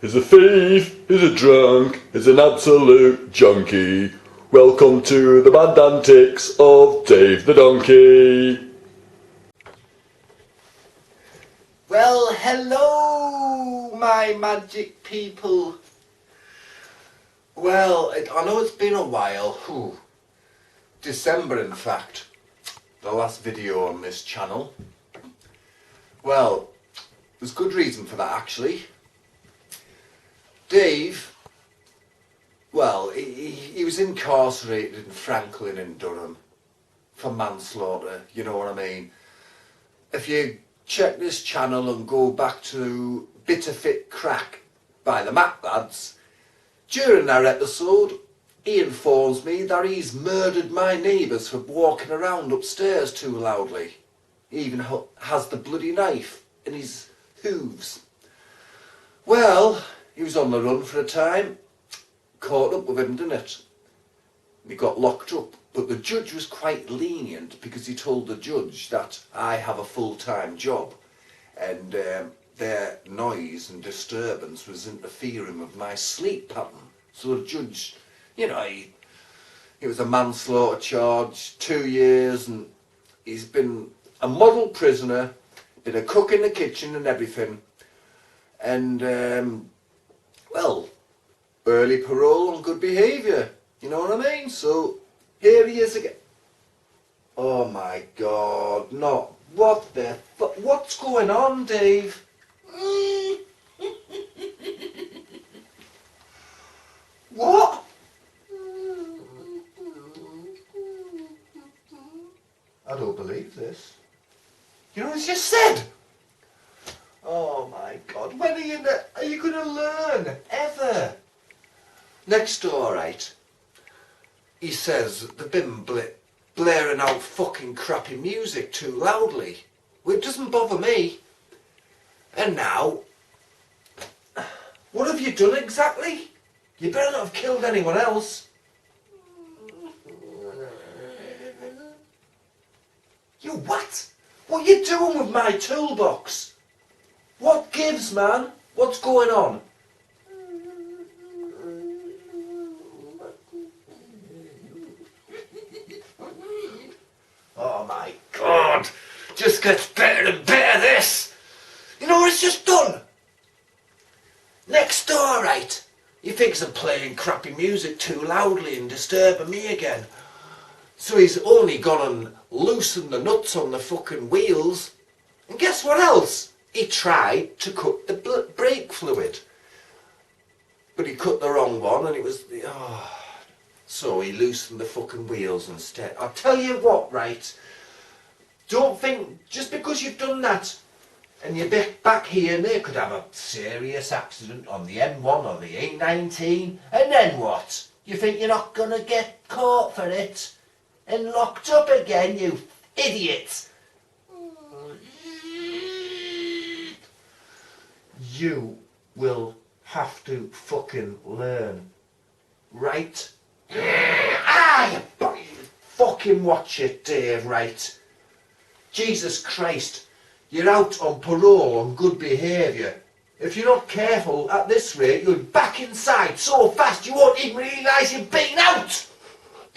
He's a thief, he's a drunk, he's an absolute junkie. Welcome to the bad antics of Dave the Donkey. Well, hello, my magic people. Well, I know it's been a while. December, in fact, the last video on this channel. Well, there's good reason for that, actually. Dave, well, he was incarcerated in Franklin in Durham for manslaughter, you know what I mean. If you check this channel and go back to Bitter Fit Crack by the Mac Lads, during that episode, he informs me that he's murdered my neighbours for walking around upstairs too loudly. He even has the bloody knife in his hooves. Well, he was on the run for a time, caught up with him, didn't it? He got locked up, but the judge was quite lenient because he told the judge that I have a full-time job and their noise and disturbance was interfering with my sleep pattern. So the judge, you know, it was a manslaughter charge, 2 years, and he's been a model prisoner, been a cook in the kitchen and everything, and well, early parole on good behaviour, you know what I mean? So here he is again. Oh my God, not what the fuck? What's going on, Dave? What? I don't believe this. You know what he just said? Oh my God, when are you going to learn? Ever? Next door, right? He says they've been blaring out fucking crappy music too loudly. Well, it doesn't bother me. And now, what have you done exactly? You better not have killed anyone else. You what? What are you doing with my toolbox? What gives, man? What's going on? Oh my God! Just gets better and better, this! You know what it's just done? Next door, right? He thinks I'm playing crappy music too loudly and disturbing me again. So he's only gone and loosened the nuts on the fucking wheels. And guess what else? He tried to cut the brake fluid. But he cut the wrong one and it was... So he loosened the fucking wheels instead. I'll tell you what, right? Don't think just because you've done that and you're back here and there could have a serious accident on the M1 or the A19, and then what? You think you're not going to get caught for it and locked up again, you idiot? You will have to fucking learn, right? You fucking watch it, Dave, right? Jesus Christ, you're out on parole on good behaviour. If you're not careful at this rate, you'll be back inside so fast you won't even realise you've been out!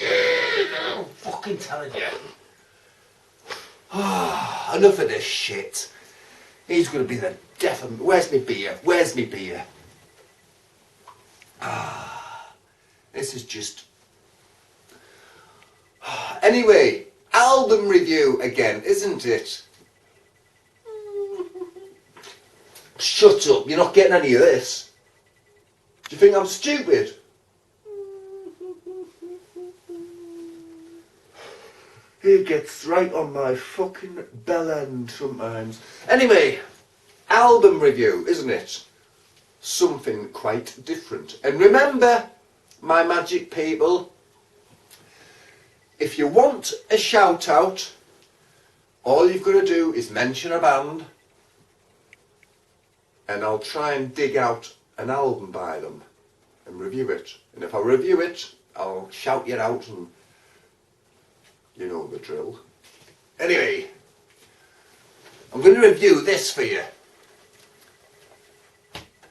I'm fucking telling you. Enough of this shit. He's going to be the death of me. Where's me beer? Where's me beer? This is just... Anyway, album review again, isn't it? Shut up, you're not getting any of this. Do you think I'm stupid? He gets right on my fucking bell end sometimes. Anyway, album review, isn't it? Something quite different. And remember, my magic people, if you want a shout out, all you've got to do is mention a band and I'll try and dig out an album by them and review it. And if I review it, I'll shout you out and you know the drill. Anyway, I'm going to review this for you.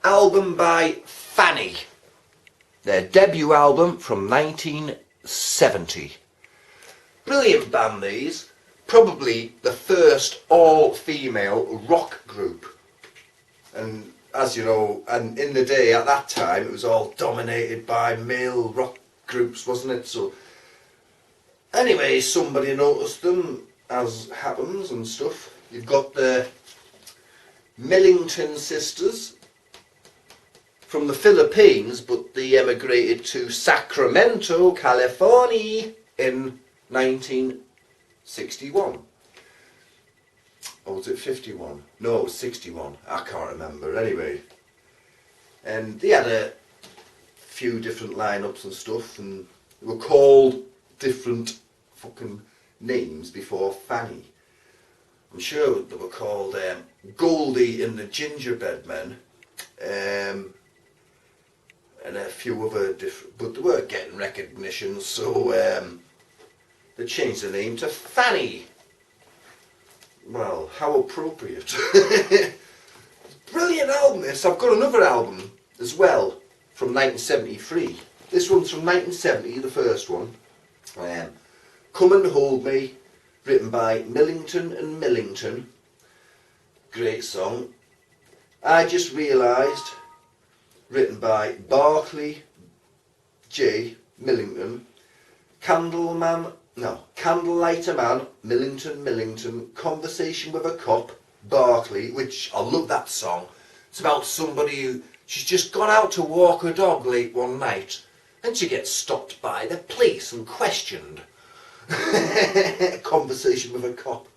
album by Fanny. Their debut album from 1970. Brilliant band these. Probably the first all-female rock group. And as you know, and in the day at that time it was all dominated by male rock groups, wasn't it? So anyway, somebody noticed them, as happens and stuff. You've got the Millington sisters from the Philippines, but they emigrated to Sacramento, California in 1961. Or was it 51? No, it was 61. I can't remember. Anyway. And they had a few different lineups and stuff, and they were called different fucking names before Fanny. I'm sure they were called Goldie and the Gingerbread Men, and a few other different, but they weren't getting recognition, so they changed the name to Fanny. Well, how appropriate. Brilliant album this. I've got another album as well from 1973. This one's from 1970, the first one. Come and Hold Me, written by Millington and Millington. Great song. I Just Realised, written by Barclay J. Millington. Candlelighter Man, Millington. Conversation with a Cop, Barclay, which I love that song. It's about somebody who, she's just gone out to walk her dog late one night and she gets stopped by the police and questioned. Conversation with a Cop.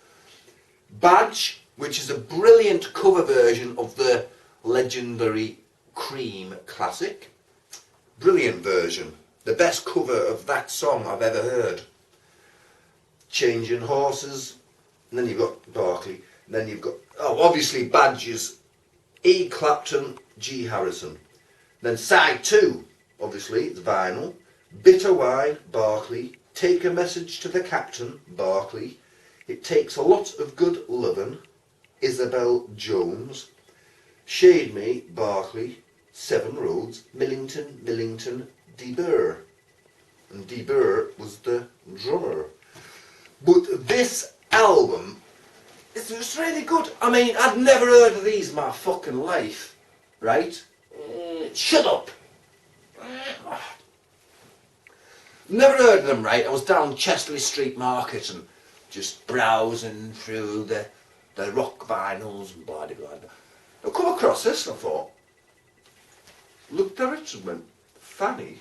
Badge, which is a brilliant cover version of the legendary Cream classic. Brilliant version. The best cover of that song I've ever heard. Changing Horses, and then you've got Barclay, and then you've got, obviously Badges, E. Clapton, G. Harrison. Then side 2, obviously, it's vinyl. Bitter Wine, Barclay. Take a Message to the Captain, Barclay. It Takes a Lot of Good Lovin', Isabel Jones. Shade Me, Barclay. 7 Roads, Millington, De Burr. And De Burr was the drummer. But this album, it's really good. I mean, I'd never heard of these in my fucking life, right? Shut up. Never heard of them, right? I was down Chesterley Street Market and just browsing through the rock vinyls and blah blah blah. I come across this and I thought, looked at it and went, Fanny.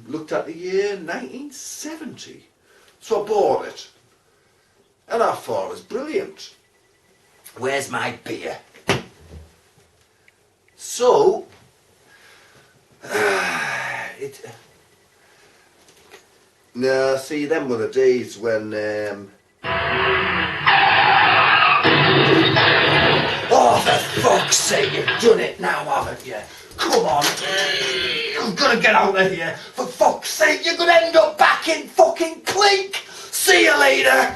Looked at the year 1970. So I bought it. And I thought it was brilliant. Where's my beer? So, now see, them were the days when, oh, for fuck's sake, you've done it now, haven't you? Come on. You've got to get out of here. For fuck's sake, you're going to end up back in fucking Clink. See you later.